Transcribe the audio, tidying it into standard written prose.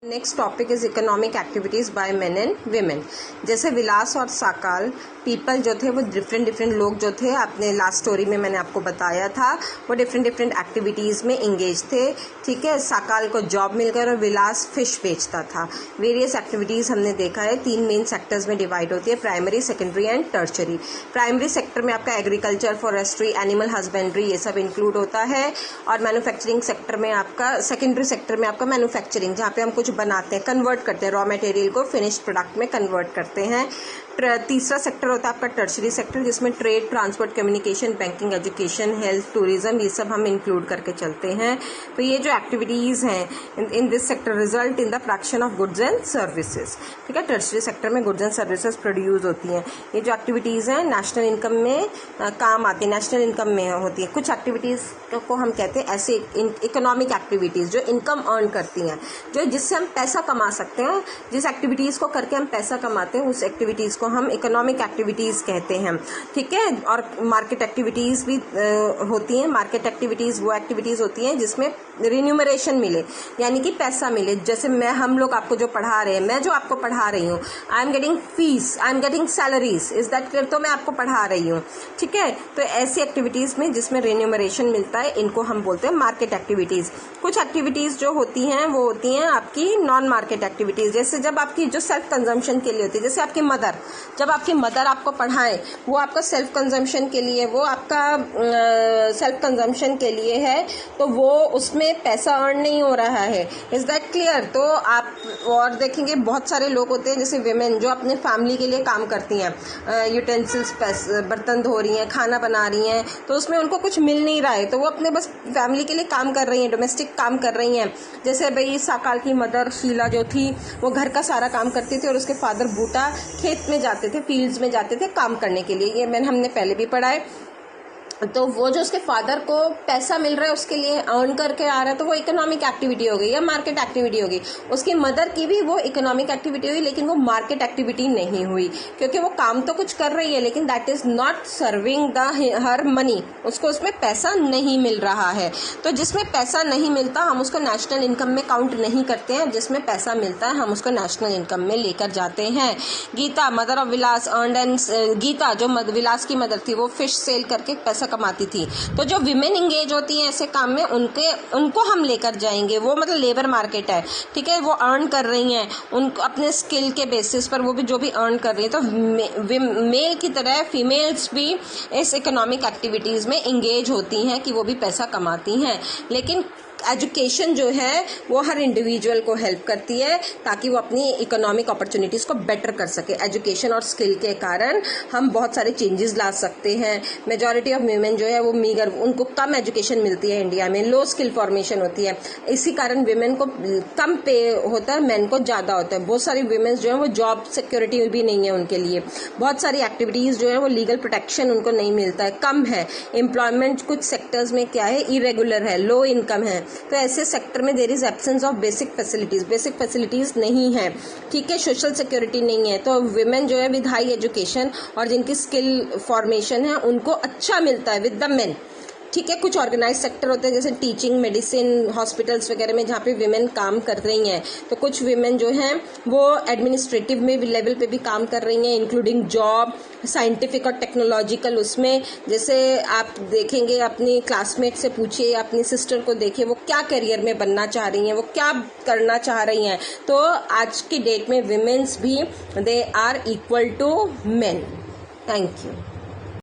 Next topic is economic activities by men and women. जैसे विलास और Sakal people जो थे वो डिफरेंट लोग जो थे, अपने लास्ट स्टोरी में मैंने आपको बताया था, वो डिफरेंट एक्टिविटीज़ में इंगेज थे। ठीक है, साकाल को जॉब मिलकर और विलास फिश बेचता था। वेरियस एक्टिविटीज़ हमने देखा है 3 मेन सेक्टर्स में डिवाइड होती है, primary, secondary and tertiary. Primary sector में आपका एग्रीकल्चर, फॉरेस्ट्री, एनिमल हस्बेंड्री ये सब इंक्लूड होता है, और मैन्युफैक्चरिंग सेक्टर में आपका, सेकेंडरी सेक्टर में आपका मैन्युफैक्चरिंग, जहाँ पे हम कुछ बनाते हैं, कन्वर्ट करते हैं, रॉ मटेरियल को फिनिश्ड प्रोडक्ट में कन्वर्ट करते हैं। तीसरा सेक्टर होता है आपका टर्शरी सेक्टर, जिसमें trade, transport, communication, banking, education, health, tourism ये सब हम इंक्लूड करके चलते हैं। तो ये जो एक्टिविटीज़ हैं in this sector result in the fraction of goods and services. ठीक है, टर्शरी सेक्टर में गुड्स एंड सर्विसेज प्रोड्यूस होती हैं। ये जो एक्टिविटीज़ हैं नेशनल इनकम में काम आती है, नेशनल इनकम में होती है। कुछ एक्टिविटीज़ को हम कहते हैं ऐसे इकोनॉमिक एक्टिविटीज़ जो इनकम अर्न करती हैं, जो जिससे हम पैसा कमा सकते हैं। जिस एक्टिविटीज़ को करके हम पैसा कमाते हैं उस एक्टिविटीज़ को हम इकोनॉमिक एक्टिविटीज़ कहते हैं। ठीक है, और मार्केट एक्टिविटीज़ भी होती हैं। मार्केट एक्टिविटीज़ वो एक्टिविटीज़ होती हैं जिसमें रिन्यूमरेशन मिले, यानी कि पैसा मिले। जैसे हम लोग आपको जो पढ़ा रहे हैं, मैं जो आपको पढ़ा रही हूँ, I am getting fees, I am getting salaries, is that clear? तो मैं आपको पढ़ा रही हूँ। ठीक है, तो ऐसी एक्टिविटीज़ में जिसमें रिन्यूमरेशन मिलता है, इनको हम बोलते हैं मार्केट एक्टिविटीज़। कुछ एक्टिविटीज़ जो होती हैं वो होती हैं आपकी नॉन मार्केट एक्टिविटीज़, जैसे जब आपकी जो सेल्फ कंजम्पशन के लिए होती है, जैसे आपकी मदर, जब आपकी मदर आपको पढ़ाए, वो आपका सेल्फ कंजम्पशन के लिए, वो आपका सेल्फ कंजम्पशन के लिए है, तो वो उसमें पैसा अर्न नहीं हो रहा है। Is that clear? तो आप और देखेंगे बहुत सारे लोग होते हैं जैसे विमेन जो अपने फैमिली के लिए काम करती हैं, यूटेंसिल्स, बर्तन धो रही हैं, खाना बना रही हैं, तो उसमें उनको कुछ मिल नहीं रहा है, तो वो अपने बस फैमिली के लिए काम कर रही हैं, डोमेस्टिक काम कर रही हैं। जैसे भाई साकाल की मदर शीला जो थी, वो घर का सारा काम करती थी और उसके फादर बूटा खेत में जाते थे, फील्ड्स में जाते थे काम करने के लिए। ये हमने पहले भी पढ़ा है। तो वो जो उसके फादर को पैसा मिल रहा है उसके लिए अर्न करके आ रहा है, तो वो इकोनॉमिक एक्टिविटी हो गई या मार्केट एक्टिविटी होगी। उसकी मदर की भी वो इकोनॉमिक एक्टिविटी हुई, लेकिन वो मार्केट एक्टिविटी नहीं हुई, क्योंकि वो काम तो कुछ कर रही है लेकिन that is not serving the her money, उसको उसमें पैसा नहीं मिल रहा है। तो जिसमें पैसा नहीं मिलता हम उसको नेशनल इनकम में काउंट नहीं करते हैं, जिसमें पैसा मिलता है हम उसको नेशनल इनकम में लेकर जाते हैं। Geeta, mother of Vilas, earned and Geeta जो विलास की मदर थी, वो फिश सेल करके पैसा कमाती थी। तो जो विमेन इंगेज होती हैं ऐसे काम में, उनको हम लेकर जाएंगे। वो मतलब लेबर मार्केट है। ठीक है, वो अर्न कर रही हैं, उनको अपने स्किल के बेसिस पर वो भी जो भी अर्न कर रही है। तो मेल की तरह फीमेल्स भी इस इकोनॉमिक एक्टिविटीज़ में इंगेज होती हैं कि वो भी पैसा कमाती हैं। लेकिन एजुकेशन जो है वो हर इंडिविजुअल को हेल्प करती है ताकि वो अपनी इकोनॉमिक अपॉर्चुनिटीज़ को बेटर कर सके। एजुकेशन और स्किल के कारण हम बहुत सारे चेंजेस ला सकते हैं। मेजॉरिटी ऑफ वीमेन जो है वो मीगर, उनको कम एजुकेशन मिलती है इंडिया में, लो स्किल फॉर्मेशन होती है, इसी कारण वीमेन को कम पे होता है, मैन को ज़्यादा होता है। बहुत सारी वीमेन जो है वो जॉब सिक्योरिटी भी नहीं है उनके लिए, बहुत सारी एक्टिविटीज़ जो है वो लीगल प्रोटेक्शन उनको नहीं मिलता है, कम है एम्प्लॉयमेंट। कुछ सेक्टर्स में क्या है, इरेगुलर है, लो इनकम है, तो ऐसे सेक्टर में there is absence of basic facilities नहीं है। ठीक है, सोशल सिक्योरिटी नहीं है। तो विमेन जो है विद हाई एजुकेशन और जिनकी स्किल फॉर्मेशन है उनको अच्छा मिलता है विद द मेन। ठीक है, कुछ ऑर्गेनाइज सेक्टर होते हैं जैसे टीचिंग, मेडिसिन, हॉस्पिटल्स वगैरह में जहाँ पे विमेन काम कर रही हैं। तो कुछ विमेन जो हैं वो एडमिनिस्ट्रेटिव में भी लेवल पे भी काम कर रही हैं, इंक्लूडिंग जॉब, साइंटिफिक और टेक्नोलॉजिकल उसमें। जैसे आप देखेंगे, अपनी क्लासमेट से पूछिए, अपनी सिस्टर को देखिए, वो क्या करियर में बनना चाह रही हैं, वो क्या करना चाह रही हैं। तो आज की डेट में विमेन्स भी they are equal to men. Thank you.